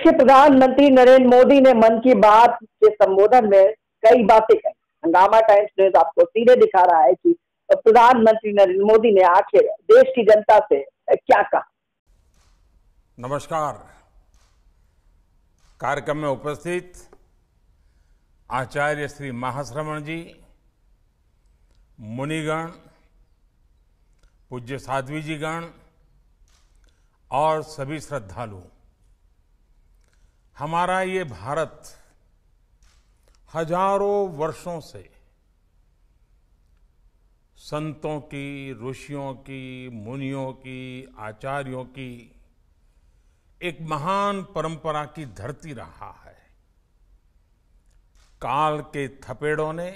के प्रधानमंत्री नरेंद्र मोदी ने मन की बात के संबोधन में कई बातें कही। हंगामा टाइम्स न्यूज आपको सीधे दिखा रहा है कि प्रधानमंत्री नरेंद्र मोदी ने आखिर देश की जनता से क्या कहा। नमस्कार। कार्यक्रम में उपस्थित आचार्य श्री महाश्रवण जी, मुनिगण, पूज्य साध्वी जी गण और सभी श्रद्धालु, हमारा ये भारत हजारों वर्षों से संतों की, ऋषियों की, मुनियों की, आचार्यों की एक महान परंपरा की धरती रहा है। काल के थपेड़ों ने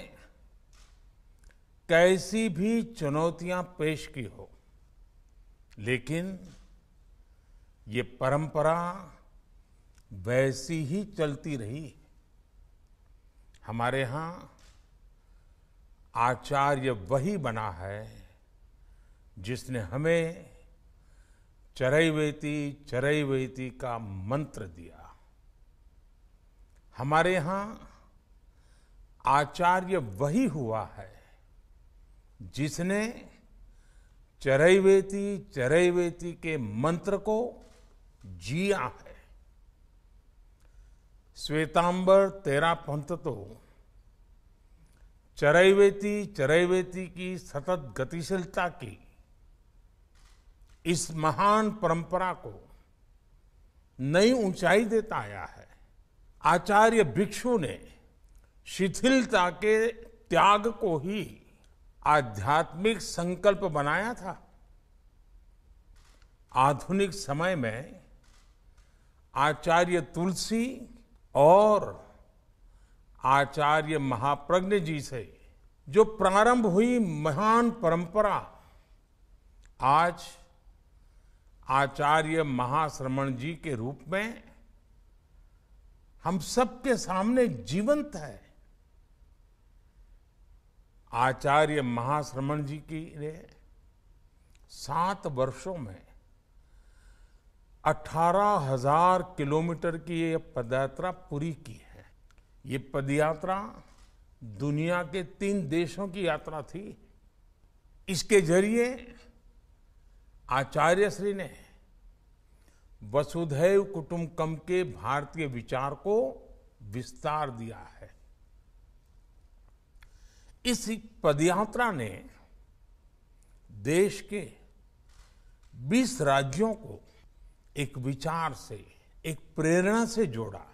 कैसी भी चुनौतियां पेश की हो, लेकिन ये परंपरा वैसी ही चलती रही। हमारे यहां आचार्य वही बना है जिसने हमें चरैवेति चरैवेति का मंत्र दिया। हमारे यहां आचार्य वही हुआ है जिसने चरैवेति चरैवेति के मंत्र को जिया है। श्वेतांबर तेरा पंथ तो चरैवेति चरैवेति की सतत गतिशीलता की इस महान परंपरा को नई ऊंचाई देता आया है। आचार्य भिक्षु ने शिथिलता के त्याग को ही आध्यात्मिक संकल्प बनाया था। आधुनिक समय में आचार्य तुलसी और आचार्य महाप्रज्ञ जी से जो प्रारंभ हुई महान परंपरा आज आचार्य महाश्रवण जी के रूप में हम सबके सामने जीवंत है। आचार्य महाश्रवण जी की ने 7 वर्षों में 18,000 किलोमीटर की ये पदयात्रा पूरी की है। ये पदयात्रा दुनिया के 3 देशों की यात्रा थी। इसके जरिए आचार्य श्री ने वसुधैव कुटुंबकम के भारतीय विचार को विस्तार दिया है। इस पदयात्रा ने देश के 20 राज्यों को एक विचार से, एक प्रेरणा से जोड़ा।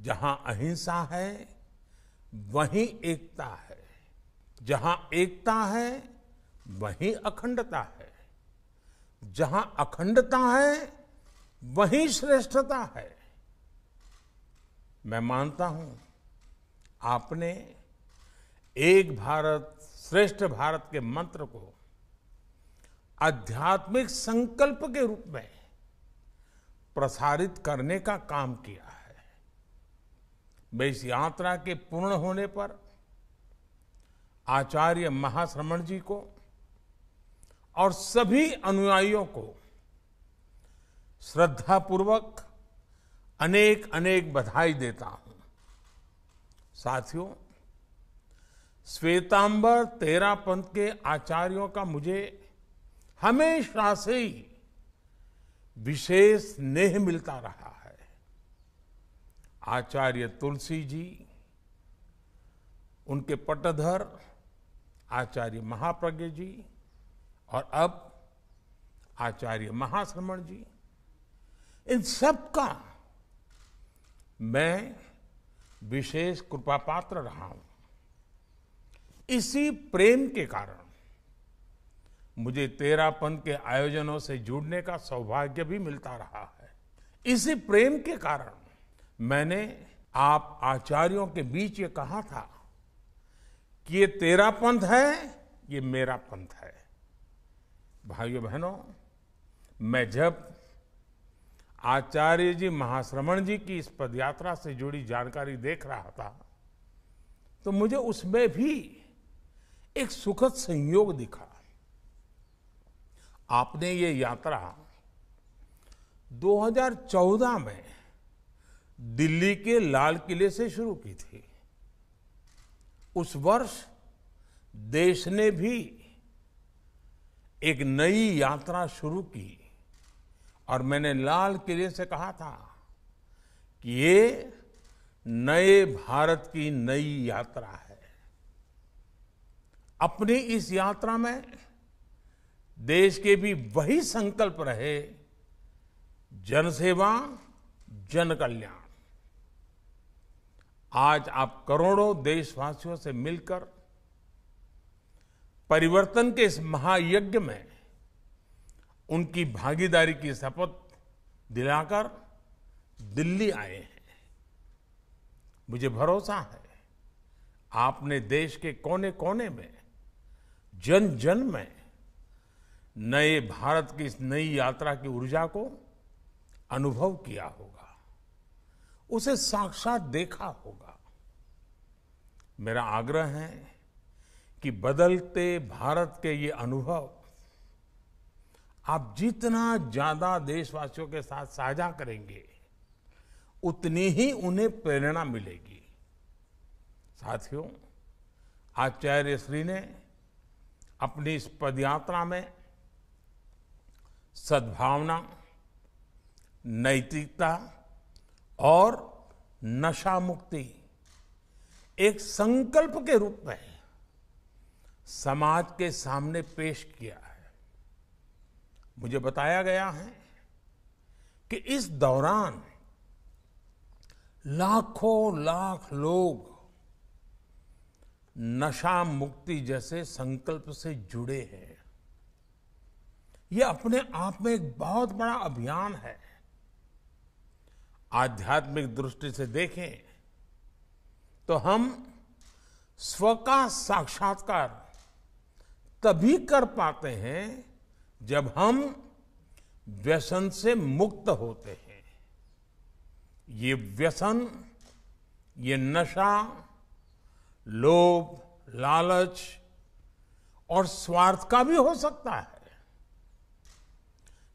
जहां अहिंसा है वहीं एकता है, जहां एकता है वहीं अखंडता है, जहां अखंडता है वहीं श्रेष्ठता है। मैं मानता हूं आपने एक भारत श्रेष्ठ भारत के मंत्र को आध्यात्मिक संकल्प के रूप में प्रसारित करने का काम किया है। मैं इस यात्रा के पूर्ण होने पर आचार्य महाश्रवण जी को और सभी अनुयायियों को श्रद्धापूर्वक अनेक अनेक बधाई देता हूं। साथियों, श्वेतांबर तेरा पंथ के आचार्यों का मुझे हमेशा से ही विशेष स्नेह मिलता रहा है। आचार्य तुलसी जी, उनके पटधर आचार्य महाप्रज्ञ जी और अब आचार्य महाश्रवण जी, इन सब का मैं विशेष कृपा पात्र रहा हूं। इसी प्रेम के कारण मुझे तेरा पंथ के आयोजनों से जुड़ने का सौभाग्य भी मिलता रहा है। इसी प्रेम के कारण मैंने आप आचार्यों के बीच ये कहा था कि ये तेरा पंथ है, ये मेरा पंथ है। भाइयों बहनों, मैं जब आचार्य जी महाश्रवण जी की इस पदयात्रा से जुड़ी जानकारी देख रहा था तो मुझे उसमें भी एक सुखद संयोग दिखा। आपने ये यात्रा 2014 में दिल्ली के लाल किले से शुरू की थी। उस वर्ष देश ने भी एक नई यात्रा शुरू की और मैंने लाल किले से कहा था कि ये नए भारत की नई यात्रा है। अपनी इस यात्रा में देश के भी वही संकल्प रहे, जनसेवा, जन कल्याण। आज आप करोड़ों देशवासियों से मिलकर परिवर्तन के इस महायज्ञ में उनकी भागीदारी की शपथ दिलाकर दिल्ली आए हैं। मुझे भरोसा है आपने देश के कोने कोने में, जन जन में नए भारत की इस नई यात्रा की ऊर्जा को अनुभव किया होगा, उसे साक्षात देखा होगा। मेरा आग्रह है कि बदलते भारत के ये अनुभव आप जितना ज्यादा देशवासियों के साथ साझा करेंगे, उतनी ही उन्हें प्रेरणा मिलेगी। साथियों, आचार्य श्री ने अपनी इस पदयात्रा में सद्भावना, नैतिकता और नशा मुक्ति एक संकल्प के रूप में समाज के सामने पेश किया है। मुझे बताया गया है कि इस दौरान लाखों लाख लोग नशा मुक्ति जैसे संकल्प से जुड़े हैं। यह अपने आप में एक बहुत बड़ा अभियान है। आध्यात्मिक दृष्टि से देखें तो हम स्व का साक्षात्कार तभी कर पाते हैं जब हम व्यसन से मुक्त होते हैं। ये व्यसन, ये नशा, लोभ, लालच और स्वार्थ का भी हो सकता है।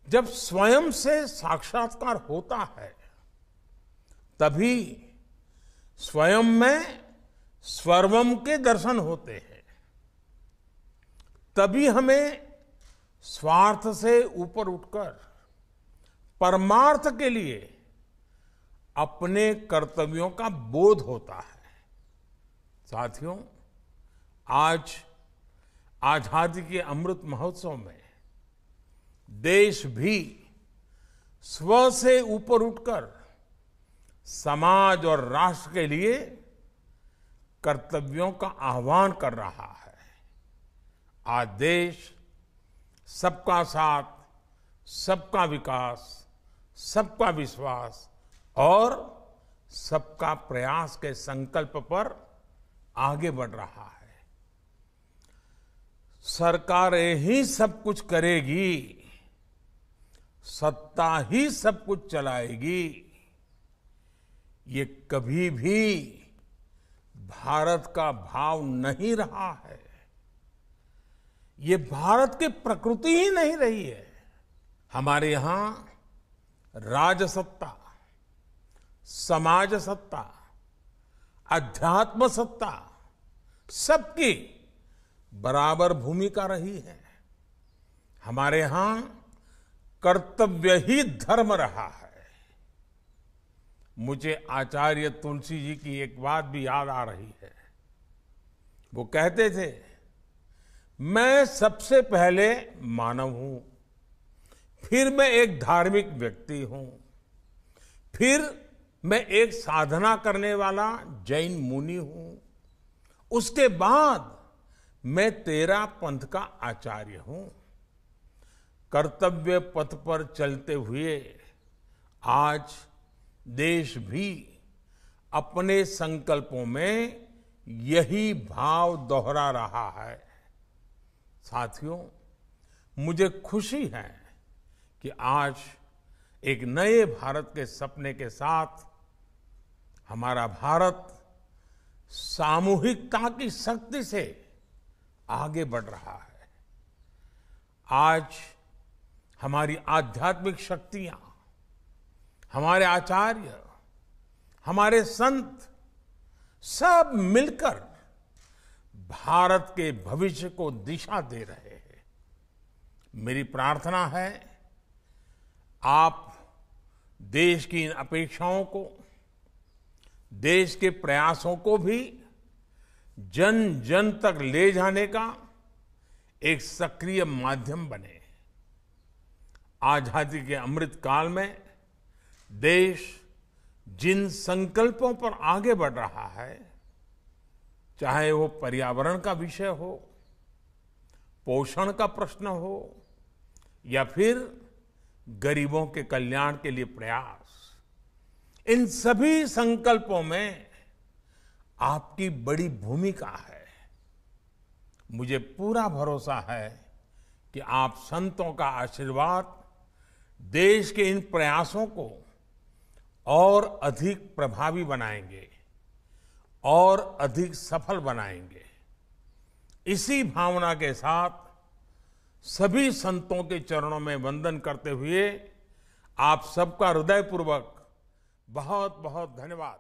जब स्वयं से साक्षात्कार होता है तभी स्वयं में सर्वम के दर्शन होते हैं। तभी हमें स्वार्थ से ऊपर उठकर परमार्थ के लिए अपने कर्तव्यों का बोध होता है। साथियों, आज आजादी के अमृत महोत्सव में देश भी स्व से ऊपर उठकर समाज और राष्ट्र के लिए कर्तव्यों का आह्वान कर रहा है। आज देश सबका साथ, सबका विकास, सबका विश्वास और सबका प्रयास के संकल्प पर आगे बढ़ रहा है। सरकारें ही सब कुछ करेगी, सत्ता ही सब कुछ चलाएगी, ये कभी भी भारत का भाव नहीं रहा है। ये भारत की प्रकृति ही नहीं रही है। हमारे यहां राजसत्ता, समाज सत्ता, अध्यात्म सत्ता सबकी बराबर भूमिका रही है। हमारे यहां कर्तव्य ही धर्म रहा है। मुझे आचार्य तुलसी जी की एक बात भी याद आ रही है। वो कहते थे, मैं सबसे पहले मानव हूं, फिर मैं एक धार्मिक व्यक्ति हूं, फिर मैं एक साधना करने वाला जैन मुनि हूं, उसके बाद मैं तेरा पंथ का आचार्य हूं। कर्तव्य पथ पर चलते हुए आज देश भी अपने संकल्पों में यही भाव दोहरा रहा है। साथियों, मुझे खुशी है कि आज एक नए भारत के सपने के साथ हमारा भारत सामूहिकता की शक्ति से आगे बढ़ रहा है। आज हमारी आध्यात्मिक शक्तियां हमारे आचार्य, हमारे संत सब मिलकर भारत के भविष्य को दिशा दे रहे हैं। मेरी प्रार्थना है आप देश की इन अपेक्षाओं को, देश के प्रयासों को भी जन जन तक ले जाने का एक सक्रिय माध्यम बने। आजादी के अमृत काल में देश जिन संकल्पों पर आगे बढ़ रहा है, चाहे वो पर्यावरण का विषय हो, पोषण का प्रश्न हो या फिर गरीबों के कल्याण के लिए प्रयास, इन सभी संकल्पों में आपकी बड़ी भूमिका है। मुझे पूरा भरोसा है कि आप संतों का आशीर्वाद देश के इन प्रयासों को और अधिक प्रभावी बनाएंगे और अधिक सफल बनाएंगे। इसी भावना के साथ सभी संतों के चरणों में वंदन करते हुए आप सबका हृदयपूर्वक बहुत बहुत धन्यवाद।